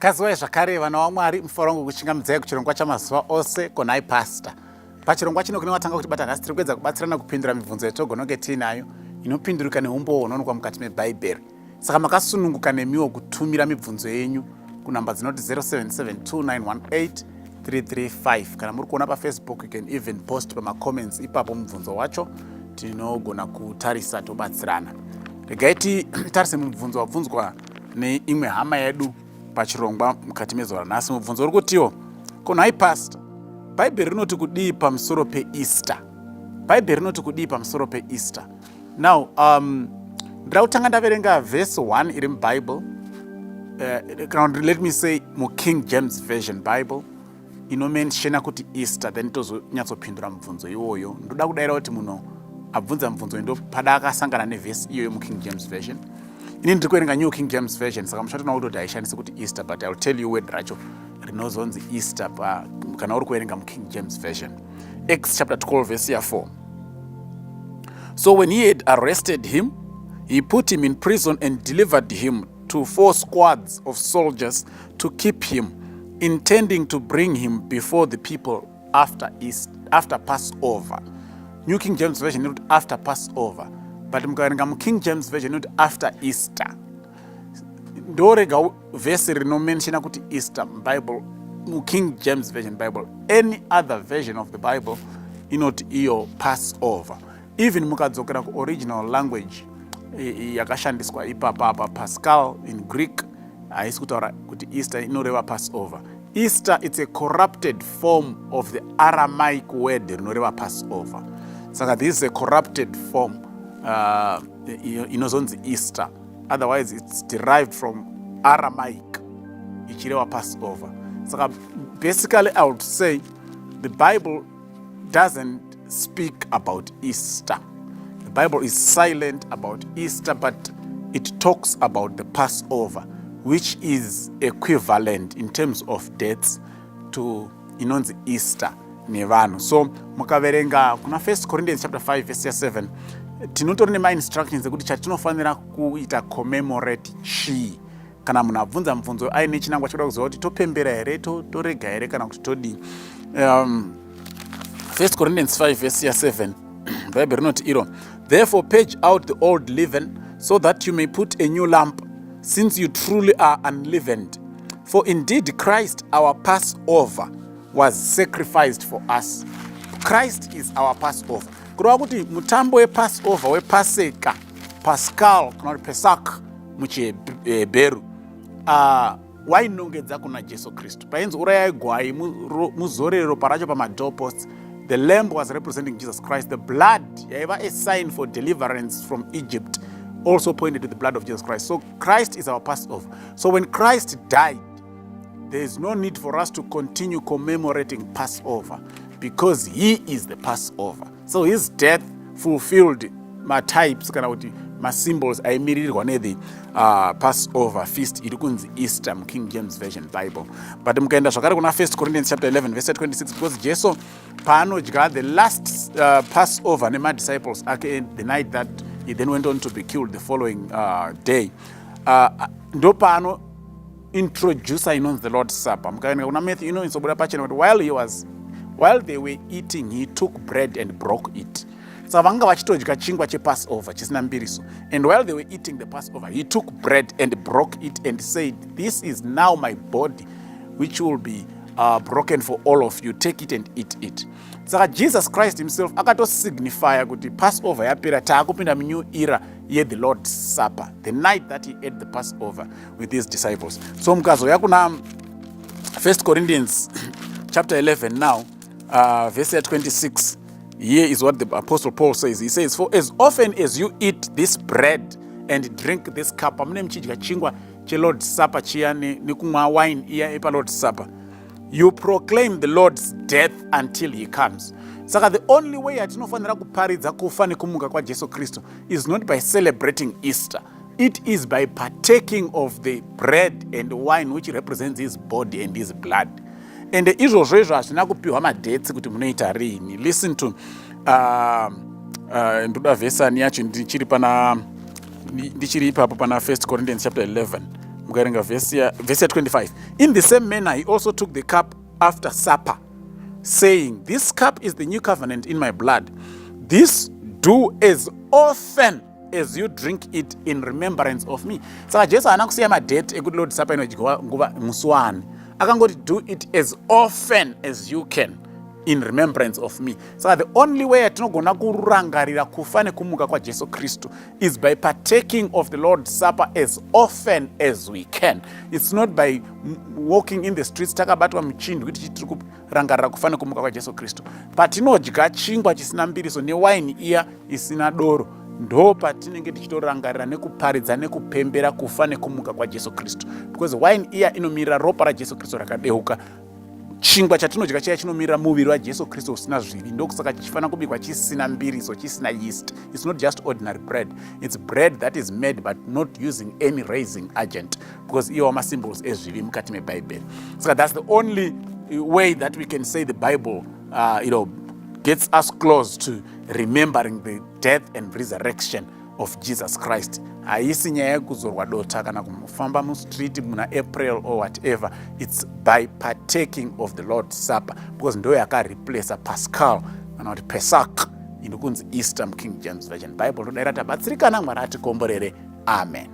Kaziwai zvakare vana vaMwari mufarongo kuchingamidzai kuchirongwa chamazuva ose konhai pastor. Pachirongwa chino kunewatanga kuti bata nhasi tiri kuedza kubatsirana kupindura mibvunzo yetogononge tiinayo inopinduruka neumboo hunowanikwa mukati mebhaibheri. Saka makasununguka nemiwo kutumira mibvunzo yenyu kunhamba dzinoti 0772918335 kana muri kuona paFacebook you can even post pamacomments ipapo mubvunzo wacho tinogona kutarisa tobatsirana. Regai titarise mubvunzo wabvunzwa neimwe hama yedu pachirongwa mukati mezuva ranhasi. Mubvunzo uri kutiwo, konhai pastor, bhaibheri rinoti kudii pamusoro peEaster? Bhaibheri rinoti kudii pamusoro peEaster? Now, ndira kutanga ndaverenga verse 1 iri muBible, let me say muKing James Version Bible, inomenshena kuti Easter, then tozonyatsopindura mubvunzo iwoyo. Ndoda kudayira kuti munhu abvunza mubvunzo ndo pada akasangana neverse iyoyo muKing James Version. Ini ndiri kuverenga New King James Version, saka muchatona kuti haishandisi kuti Easter, but I'll tell you word racho rinozonzi Easter kana uri kuverenga muKing James Version. Acts chapter 12 verse 4. So when he had arrested him, he put him in prison and delivered him to 4 squads of soldiers to keep him, intending to bring him before the people after Passover. New King James Version not after Passover, but mukaverenga muKing James Version not after Easter. Ndorega verse rinomenshena kuti Easter Bible muKing James Version Bible. Any other version of the Bible inoti iyo Passover. Even mukadzokera ku original language yakashandiswa ipapa Pascal in Greek haisi kutaura kuti Easter inoreva Passover. Easter, it's a corrupted form of the Aramaic word rinoreva Passover. Saka this is a corrupted form inozonzi Easter. Otherwise it's derived from Aramaic ichireva Passover. Saka basically I would say the Bible doesn't speak about Easter. The Bible is silent about Easter, but it talks about the Passover, which is equivalent in terms of dates to inonzi Easter nevanhu. So mukaverenga kuna 1 Corinthians chapter 5 verse 7 tinotori nema-instructions ekuti chatinofanira kuita commemorate chii. Kana munhu abvunza mubvunzo aine chinangwa choda kuziva kuti topembera here, torega here kana kuti todii. 1 Corinthians 5 verse 7 Bible rinoti iro, therefore purge out the old leaven so that you may put a new lump, since you truly are unleavened. For indeed Christ our Passover was sacrificed for us. Christ is our Passover. Kureva kuti mutambo wePassover, wePaseka, Pascal kana kuti Pesach muchihebheru wainongedza kuna Jesu Kristu. Painzi urayai gwai muzore ropa racho pamadoorposts. The lamb was representing Jesus Christ. The blood, yaiva a sign for deliverance from Egypt, also pointed to the blood of Jesus Christ. So Christ is our Passover. So when Christ died, there is no need for us to continue commemorating Passover because he is the Passover. So his death fulfilled my types, my symbols, I immediately the Passover feast, iri kunzi Easter King James Version Bible. But mukaenda zvakare kuna 1 Corinthians chapter 11 verse 26, because Jesu paanodya the last Passover nema-disciples ake, the night that he then went on to be killed the following day, ndo paano introduce inonzi the Lord's Supper. Mukaenda kuna Matthew inonzobuda pachena kuti while they were eating, he took bread and broke it. So vanga vachitodya chingwa chePassover chisina mbiriso. And while they were eating the Passover, he took bread and broke it and said, this is now my body, which will be broken for all of you. Take it and eat it. So Jesus Christ himself akatosignifya kuti Passover yapera, taakupinda new era ye the Lord's Supper, the night that he ate the Passover with his disciples. So mukazoya kuna 1 Corinthians chapter 11 now, verse 26. Here is what the Apostle Paul says. He says, for as often as you eat this bread and drink this cup, amune mchidya chingwa che Lord's Supper chiyani nikumwa wine iya epa Lord's Supper, you proclaim the Lord's death until he comes. Saka the only way atinofanira kuparidza kufa nekumuka kwa Jesu Kristu is not by celebrating Easter. It is by partaking of the bread and wine which represents his body and his blood. And izvozvo izvo hazvina kupiwa madetsi kuti munoita rini. Listen to ndoda vhesani yacho ndichiri ipapo pana 1 Corinthians chapter 11 verse 25. In the same manner, he also took the cup after supper, saying, this cup is the new covenant in my blood. This do as often as you drink it in remembrance of me. Saka Jesu haana kusiya madate ekuti Lord Supper inodyiwa nguva musi wani. Akangoti do it as often as you can in remembrance of me. Saka the only way atinogona kurangarira kufa nekumuka kwa Jesu Kristu is by partaking of the Lord's Supper as often as we can. It's not by walking in the streets takabatwa muchindi kuti tiri kurangarira kufa nekumuka kwa Jesu Kristu. Patinodya chingwa chisina mbiriso newaini iya isina doro, ndo patinenge tichitorangarira nekuparidza nekupembera kufa nekumuka kwa Jesu Kristu. Because wine iya inomirira ropa raJesu Kristu rakadeuka. Chingwa chatinodya chiya chinomirira muviri waJesu Kristu usina zvivi. Ndokusaka chifanira kubikwa chisina mbiriso, chisina yeast. It's not just ordinary bread. It's bread that is made but not using any raising agent, because iwo ma-symbols ezvivi mukati meBhayibheri. So that's the only way that we can say the Bible gets us close to remembering the death and resurrection of Jesus Christ. Haisi nyaya yekuzorwa dota kana kufamba mustreet muna April or whatever. It's by partaking of the Lord's Supper, because ndo yakareplace Pascal kana kuti Pesach inokunzi Easter King James Version Bible. Todaira tabatsirikana Mwari atikomborere. Amen.